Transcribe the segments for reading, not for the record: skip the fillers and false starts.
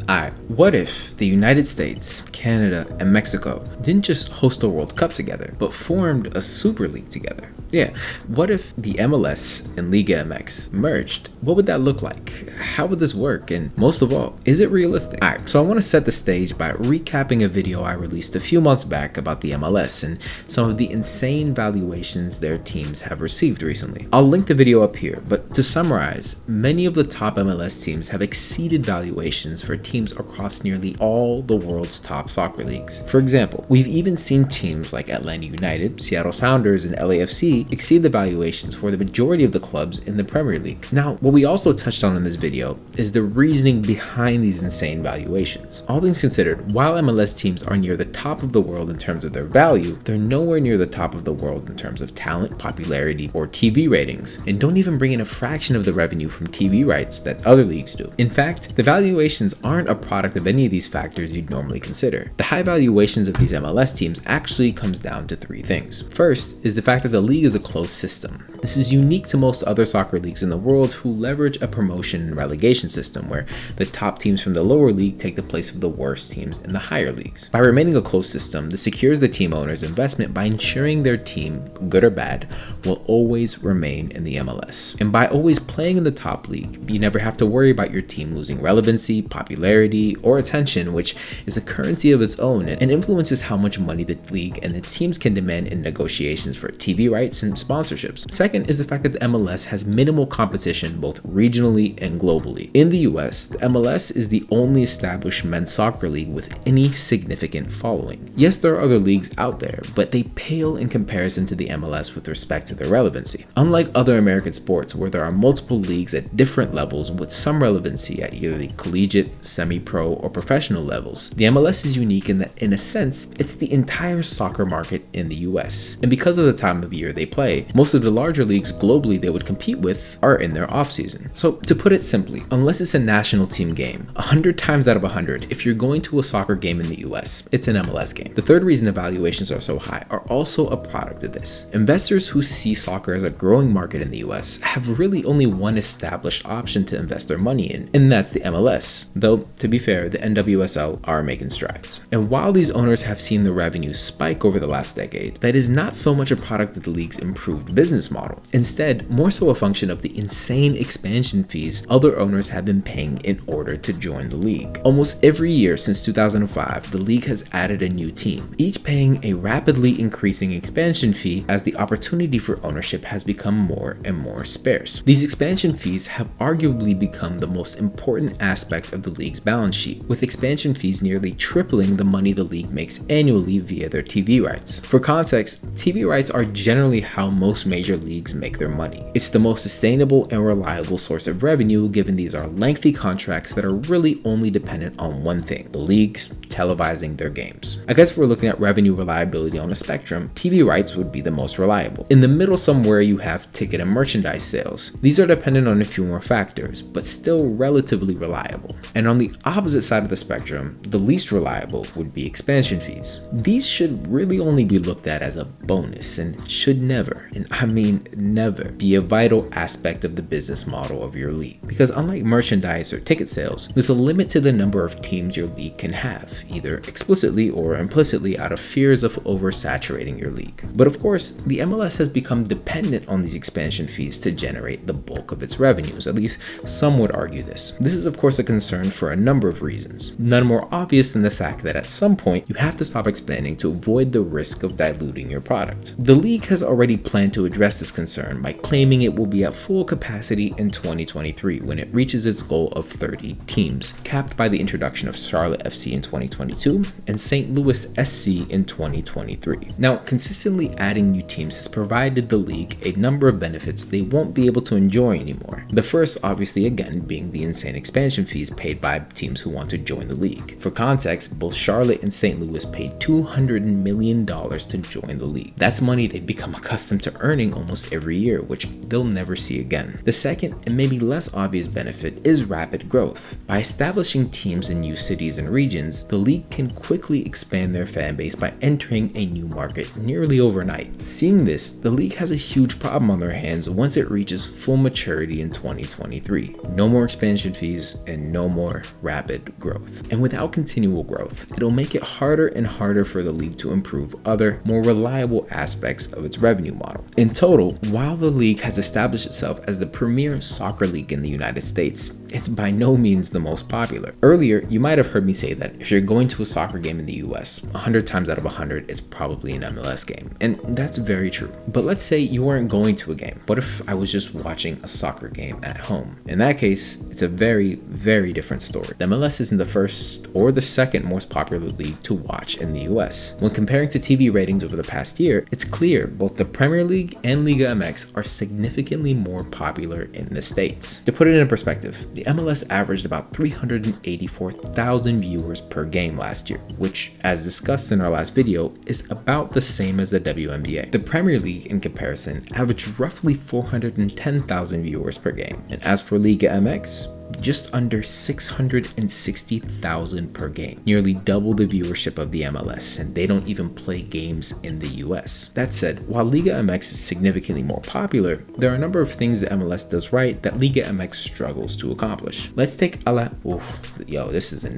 Alright, what if the United States, Canada, and Mexico didn't just host a World Cup together, but formed a Super League together? Yeah, what if the MLS and Liga MX merged? What would that look like? How would this work? And most of all, is it realistic? Alright, so I want to set the stage by recapping a video I released a few months back about the MLS and some of the insane valuations their teams have received recently. I'll link the video up here, but to summarize, many of the top MLS teams have exceeded valuations for teams across nearly all the world's top soccer leagues. For example, we've even seen teams like Atlanta United, Seattle Sounders, and LAFC exceed the valuations for the majority of the clubs in the Premier League. Now, what we also touched on in this video is the reasoning behind these insane valuations. All things considered, while MLS teams are near the top of the world in terms of their value, they're nowhere near the top of the world in terms of talent, popularity, or TV ratings, and don't even bring in a fraction of the revenue from TV rights that other leagues do. In fact, the valuations aren't a product of any of these factors you'd normally consider. The high valuations of these MLS teams actually comes down to three things. First is the fact that the league is a closed system. This is unique to most other soccer leagues in the world who leverage a promotion and relegation system where the top teams from the lower league take the place of the worst teams in the higher leagues. By remaining a closed system, this secures the team owner's investment by ensuring their team, good or bad, will always remain in the MLS. And by always playing in the top league, you never have to worry about your team losing relevancy, popularity, or attention, which is a currency of its own and influences how much money the league and its teams can demand in negotiations for TV rights and sponsorships. Second is the fact that the MLS has minimal competition both regionally and globally. In the US, the MLS is the only established men's soccer league with any significant following. Yes, there are other leagues out there, but they pale in comparison to the MLS with respect to their relevancy. Unlike other American sports where there are multiple leagues at different levels with some relevancy at either the collegiate, semi-pro, or professional levels, the MLS is unique in that, in a sense, it's the entire soccer market in the US. And because of the time of year they play, most of the larger leagues globally they would compete with are in their off-season. So to put it simply, unless it's a national team game, 100 times out of 100, if you're going to a soccer game in the US, it's an MLS game. The third reason the valuations are so high are also a product of this. Investors who see soccer as a growing market in the US have really only one established option to invest their money in, and that's the MLS. Though, to be fair, the NWSL are making strides. And while these owners have seen the revenue spike over the last decade, that is not so much a product of the league's improved business model. Instead, more so a function of the insane expansion fees other owners have been paying in order to join the league. Almost every year since 2005, the league has added a new team, each paying a rapidly increasing expansion fee as the opportunity for ownership has become more and more sparse. These expansion fees have arguably become the most important aspect of the league's balance sheet, with expansion fees nearly tripling the money the league makes annually via their TV rights. For context, TV rights are generally how most major leagues make their money. It's the most sustainable and reliable source of revenue given these are lengthy contracts that are really only dependent on one thing, the leagues televising their games. I guess if we're looking at revenue reliability on a spectrum, TV rights would be the most reliable. In the middle somewhere you have ticket and merchandise sales. These are dependent on a few more factors, but still relatively reliable. And on the opposite side of the spectrum, the least reliable would be expansion fees. These should really only be looked at as a bonus and should never, and I mean never, be a vital aspect of the business model of your league. Because unlike merchandise or ticket sales, there's a limit to the number of teams your league can have, either explicitly or implicitly out of fears of oversaturating your league. But of course, the MLS has become dependent on these expansion fees to generate the bulk of its revenues, at least some would argue this. This is of course a concern for a number of reasons, none more obvious than the fact that at some point you have to stop expanding to avoid the risk of diluting your product. The league has already planned to address this concern by claiming it will be at full capacity in 2023 when it reaches its goal of 30 teams, capped by the introduction of Charlotte FC in 2022 and St. Louis SC in 2023. Now, consistently adding new teams has provided the league a number of benefits they won't be able to enjoy anymore. The first, obviously, again, being the insane expansion fees paid by teams who want to join the league. For context, both Charlotte and St. Louis paid $200 million to join the league. That's money they've become accustomed to earning almost every year, which they'll never see again. The second, and maybe less obvious benefit, is rapid growth. By establishing teams in new cities and regions, the league can quickly expand their fan base by entering a new market nearly overnight. Seeing this, the league has a huge problem on their hands once it reaches full maturity in 2023. No more expansion fees and no more rapid growth. And without continual growth, it'll make it harder and harder for the league to improve other, more reliable aspects of its revenue model. In total, while the league has established itself as the premier soccer league in the United States, it's by no means the most popular. Earlier, you might have heard me say that if you're going to a soccer game in the US, 100 times out of 100, it's probably an MLS game. And that's very true. But let's say you weren't going to a game. What if I was just watching a soccer game at home? In that case, it's a very, very different story. The MLS isn't the first or the second most popular league to watch in the US. When comparing to TV ratings over the past year, it's clear both the Premier League and Liga MX are significantly more popular in the States. To put it in perspective, the MLS averaged about 384,000 viewers per game last year, which, as discussed in our last video, is about the same as the WNBA. The Premier League, in comparison, averaged roughly 410,000 viewers per game. And as for Liga MX, just under 660,000 per game, nearly double the viewership of the MLS, and they don't even play games in the US. That said, while Liga MX is significantly more popular, there are a number of things that MLS does right that Liga MX struggles to accomplish. Let's take this is a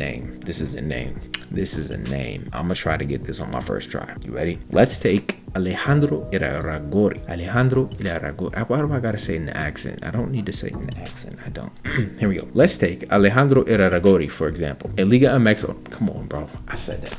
name. I'm gonna try to get this on my first try. You ready? Let's take Alejandro Iraragorri. Why do I gotta say it in the accent? I don't need to say it in the accent. I don't. Here we go. Let's take Alejandro Iraragorri, for example. A Liga MX. Come on, bro. I said that.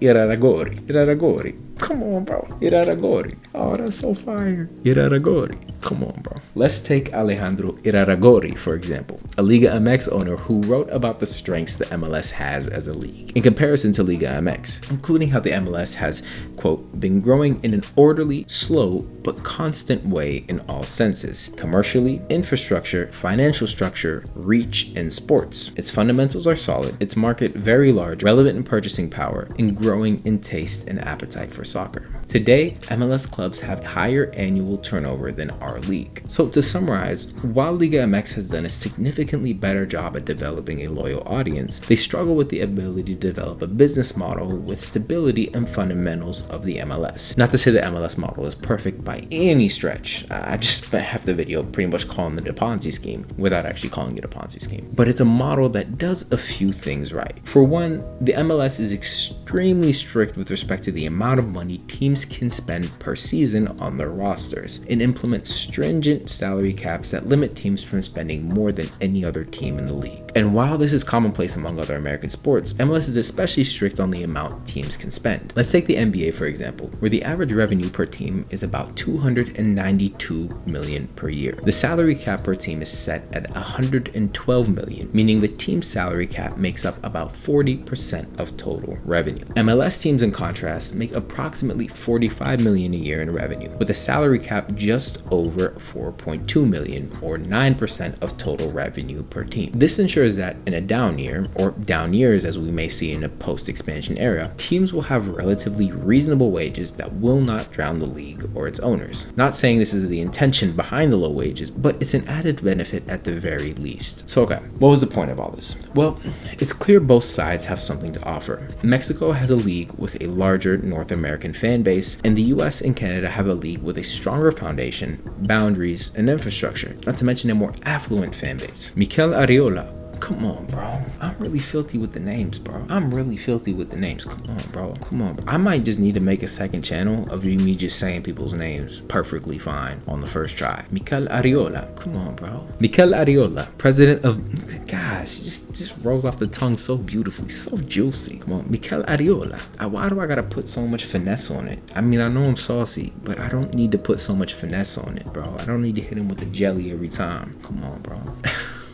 Iraragorri. Come on, bro. Iraragorri. Oh, that's so fire. Iraragorri. Come on, bro. Let's take Alejandro Iraragorri, for example, a Liga MX owner who wrote about the strengths the MLS has as a league in comparison to Liga MX, including how the MLS has, quote, been growing in an orderly, slow, but constant way in all senses: commercially, infrastructure, financial structure, reach, and sports. Its fundamentals are solid, its market very large, relevant in purchasing power, and growing in taste and appetite for soccer. Today, MLS clubs have higher annual turnover than our league. So to summarize, while Liga MX has done a significantly better job at developing a loyal audience, they struggle with the ability to develop a business model with stability and fundamentals of the MLS. Not to say the MLS model is perfect by any stretch. I just spent half the video pretty much calling it a Ponzi scheme without actually calling it a Ponzi scheme. But it's a model that does a few things right. For one, the MLS is extremely strict with respect to the amount of money teams can spend per season on their rosters and implements stringent salary caps that limit teams from spending more than any other team in the league. And while this is commonplace among other American sports, MLS is especially strict on the amount teams can spend. Let's take the NBA, for example, where the average revenue per team is about $292 million per year. The salary cap per team is set at $112 million, meaning the team's salary cap makes up about 40% of total revenue. MLS teams, in contrast, make approximately $45 million a year in revenue, with a salary cap just over $4.2 million, or 9% of total revenue per team. This ensures that in a down year, or down years as we may see in a post-expansion era, teams will have relatively reasonable wages that will not drown the league or its owners. Not saying this is the intention behind the low wages, but it's an added benefit at the very least. So okay, what was the point of all this? Well, it's clear both sides have something to offer. Mexico has a league with a larger North American fan base, and the US and Canada have a league with a stronger foundation, boundaries, and infrastructure, not to mention a more affluent fan base. Mikel Arriola. Come on, bro. I'm really filthy with the names, bro. Come on, bro. I might just need to make a second channel of me just saying people's names perfectly fine on the first try. Mikel Arriola. Come on, bro. Mikel Arriola, president of... Gosh, just rolls off the tongue so beautifully, so juicy. Come on, Mikel Arriola. Why do I gotta put so much finesse on it? I mean, I know I'm saucy, but I don't need to put so much finesse on it, bro. I don't need to hit him with the jelly every time. Come on, bro.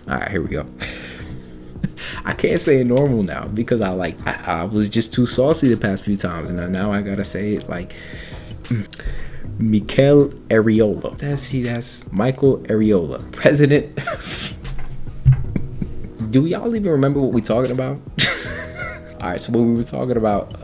All right, here we go. I can't say it normal now because I was just too saucy the past few times, and now I gotta say it like Mikel Arriola. That's Michael Arriola, president. Do y'all even remember what we talking about? All right, so what we were talking about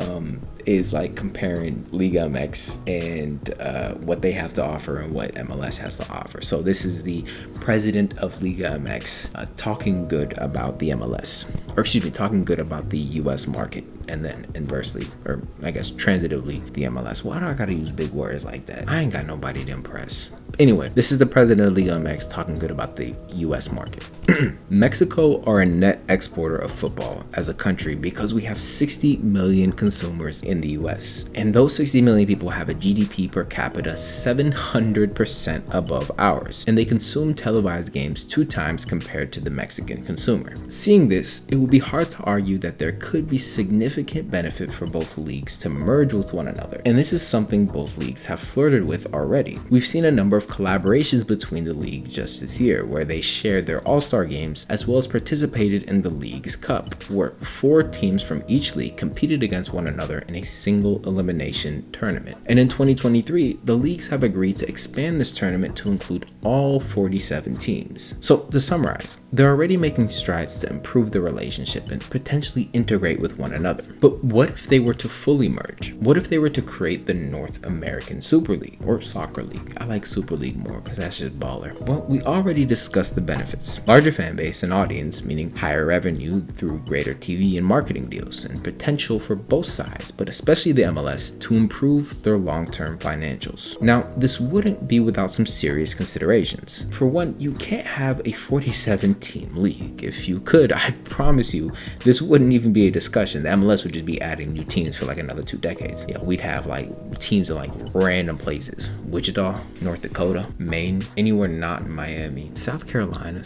is like comparing Liga MX and what they have to offer and what MLS has to offer. So this is the president of Liga MX talking good about the MLS, or excuse me, talking good about the US market, and then inversely, or I guess transitively, the MLS. Why do I gotta use big words like that? I ain't got nobody to impress. Anyway, this is the president of Liga MX talking good about the US market. Mexico are a net exporter of football as a country because we have 60 million consumers in the US. And those 60 million people have a GDP per capita 700% above ours. And they consume televised games 2 times compared to the Mexican consumer. Seeing this, it would be hard to argue that there could be significant benefit for both leagues to merge with one another. And this is something both leagues have flirted with already. We've seen a number of collaborations between the leagues just this year, where they shared their all-star games as well as participated in the League's Cup, where 4 teams from each league competed against one another in a single elimination tournament. And in 2023, the leagues have agreed to expand this tournament to include all 47 teams. So to summarize, they're already making strides to improve the relationship and potentially integrate with one another. But what if they were to fully merge? What if they were to create the North American Super League, or Soccer League? I like Super League more because that's just baller. Well, we already discussed the benefits. Larger fan base and audience, meaning higher revenue through greater TV and marketing deals, and potential for both sides, but especially the MLS, to improve their long-term financials. Now, this wouldn't be without some serious considerations. For one, you can't have a 47-team league. If you could, I promise you, this wouldn't even be a discussion. The MLS would just be adding new teams for like another 2 decades. Yeah, we'd have like teams in like random places. Wichita, North Dakota, Maine, anywhere not in Miami. South Carolina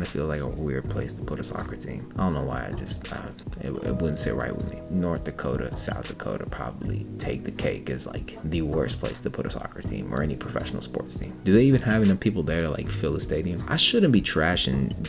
feels like a weird place to put a soccer team. I don't know why, it wouldn't sit right with me. North Dakota, South Dakota probably take the cake as like the worst place to put a soccer team or any professional sports team. Do they even have enough people there to like fill a stadium? I shouldn't be trashing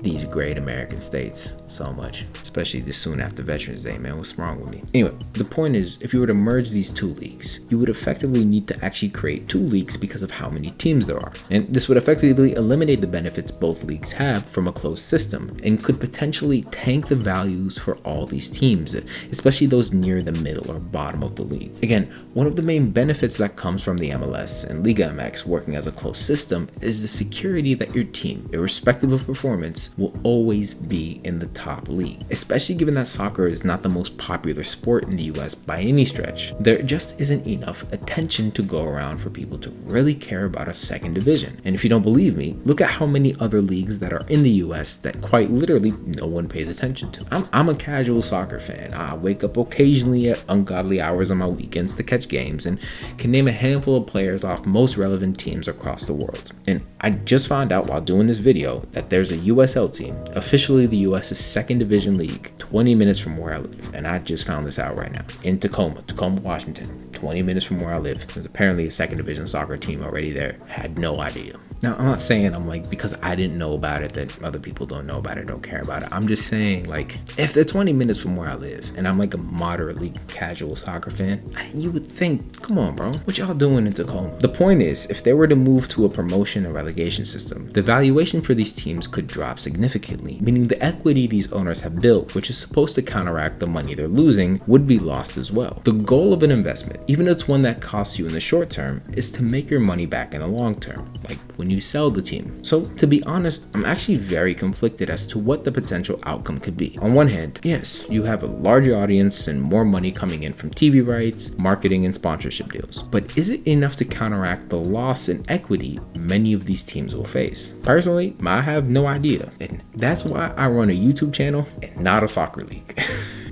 these great American states so much, especially this soon after Veterans Day, man. What's wrong with me? Anyway, the point is, if you were to merge these 2 leagues, you would effectively need to actually create 2 leagues because of how many teams there are. And this would effectively eliminate the benefits both leagues have from a closed system and could potentially tank the values for all these teams, especially those near the middle or bottom of the league. Again, one of the main benefits that comes from the MLS and Liga MX working as a closed system is the security that your team, irrespective of performance, will always be in the top league. Especially given that soccer is not the most popular sport in the US by any stretch, there just isn't enough attention to go around for people to really care about a second division. And if you don't believe me, look at how many other leagues that are in the US that quite literally no one pays attention to. I'm a casual soccer fan. I wake up occasionally at ungodly hours on my weekends to catch games and can name a handful of players off most relevant teams across the world. And I just found out while doing this video that there's a USL team, officially the US's second division league, 20 minutes from where I live. And I just found this out right now. In Tacoma, Washington, 20 minutes from where I live. There's apparently a second division soccer team already there. Had no idea. Now, I'm not saying I'm like, because I didn't know about it, that other people don't know about it, don't care about it. I'm just saying, like, if they're 20 minutes from where I live and I'm like a moderately casual soccer fan, you would think, come on, bro, what y'all doing in Tacoma? The point is, if they were to move to a promotion and relegation system, the valuation for these teams could drop significantly, meaning the equity these owners have built, which is supposed to counteract the money they're losing, would be lost as well. The goal of an investment, even if it's one that costs you in the short term, is to make your money back in the long term, like when you sell the team. So to be honest, I'm actually very conflicted as to what the potential outcome could be. On one hand, yes, you have a larger audience and more money coming in from TV rights, marketing, and sponsorship deals. But is it enough to counteract the loss in equity many of these teams will face? Personally, I have no idea. And that's why I run a YouTube channel and not a soccer league.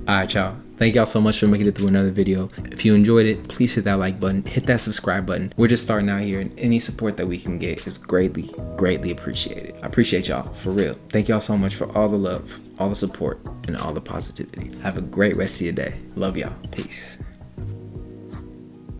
Alright, y'all. Thank y'all so much for making it through another video. If you enjoyed it, please hit that like button, hit that subscribe button. We're just starting out here, and any support that we can get is greatly appreciated. I appreciate y'all, for real. Thank y'all so much for all the love, all the support, and all the positivity. Have a great rest of your day. Love y'all. Peace.